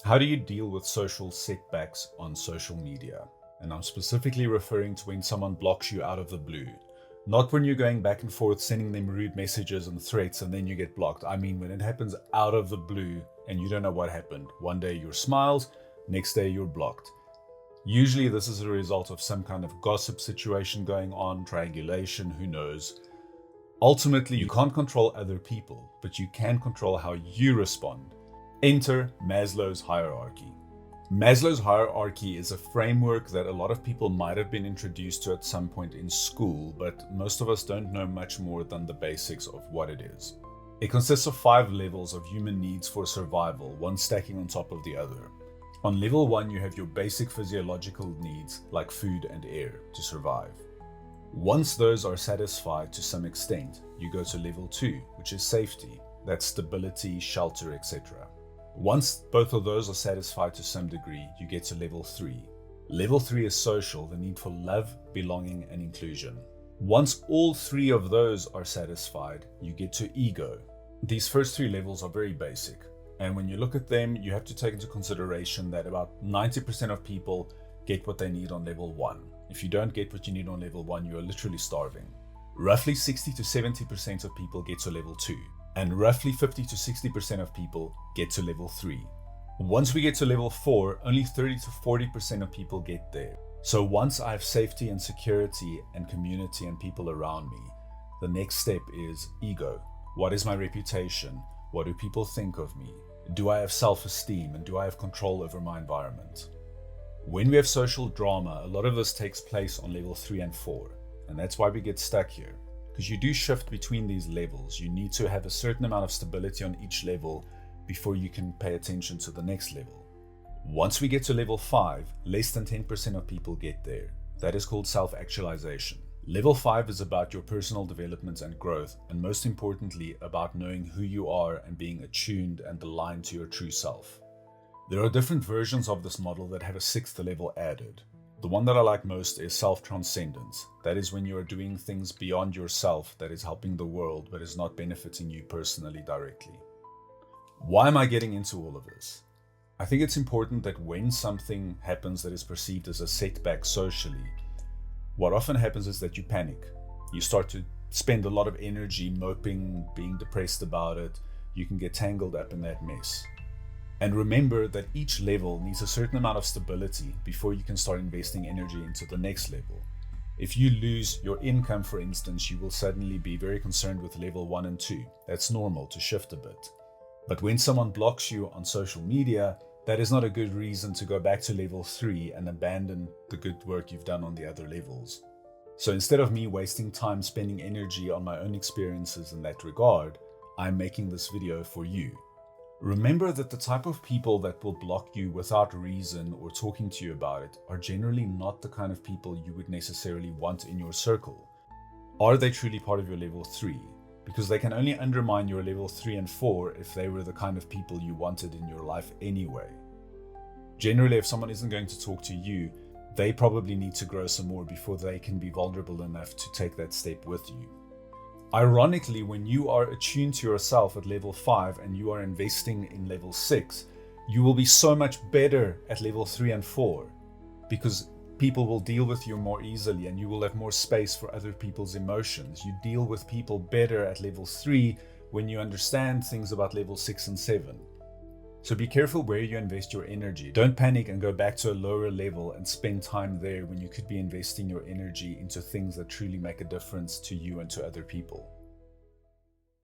How do you deal with social setbacks on social media? And I'm specifically referring to when someone blocks you out of the blue. Not when you're going back and forth sending them rude messages and threats and then you get blocked. I mean when it happens out of the blue and you don't know what happened. One day you're smiles, next day you're blocked. Usually this is a result of some kind of gossip situation going on, triangulation, who knows. Ultimately, you can't control other people, but you can control how you respond. Enter Maslow's hierarchy. Maslow's hierarchy is a framework that a lot of people might have been introduced to at some point in school, but most of us don't know much more than the basics of what it is. It consists of 5 levels of human needs for survival, one stacking on top of the other. On level 1, you have your basic physiological needs like food and air to survive. Once those are satisfied to some extent, you go to level 2, which is safety. That's stability, shelter, etc. Once both of those are satisfied to some degree, you get to level 3. Level 3 is social, the need for love, belonging, and inclusion. Once all 3 of those are satisfied, you get to ego. These first 3 levels are very basic, and when you look at them, you have to take into consideration that about 90% of people get what they need on level 1. If you don't get what you need on level 1, you are literally starving. Roughly 60 to 70% of people get to level 2. And roughly 50 to 60% of people get to level 3. Once we get to level 4, only 30 to 40% of people get there. So once I have safety and security and community and people around me, the next step is ego. What is my reputation? What do people think of me? Do I have self-esteem and do I have control over my environment? When we have social drama, a lot of this takes place on level 3 and 4, and that's why we get stuck here. Because you do shift between these levels. You need to have a certain amount of stability on each level before you can pay attention to the next level. Once we get to level 5, less than 10% of people get there. That is called self-actualization. Level 5 is about your personal development and growth, and most importantly, about knowing who you are and being attuned and aligned to your true self. There are different versions of this model that have a 6th level added. The one that I like most is self-transcendence. That is when you are doing things beyond yourself that is helping the world but is not benefiting you personally directly. Why am I getting into all of this? I think it's important that when something happens that is perceived as a setback socially, what often happens is that you panic. You start to spend a lot of energy moping, being depressed about it. You can get tangled up in that mess. And remember that each level needs a certain amount of stability before you can start investing energy into the next level. If you lose your income, for instance, you will suddenly be very concerned with level 1 and 2. That's normal to shift a bit. But when someone blocks you on social media, that is not a good reason to go back to level 3 and abandon the good work you've done on the other levels. So instead of me wasting time spending energy on my own experiences in that regard, I'm making this video for you. Remember that the type of people that will block you without reason or talking to you about it are generally not the kind of people you would necessarily want in your circle. Are they truly part of your level 3? Because they can only undermine your level 3 and 4 if they were the kind of people you wanted in your life anyway. Generally, if someone isn't going to talk to you, they probably need to grow some more before they can be vulnerable enough to take that step with you. Ironically, when you are attuned to yourself at level 5 and you are investing in level 6, you will be so much better at level 3 and 4 because people will deal with you more easily and you will have more space for other people's emotions. You deal with people better at level 3 when you understand things about level 6 and 7. So be careful where you invest your energy. Don't panic and go back to a lower level and spend time there when you could be investing your energy into things that truly make a difference to you and to other people.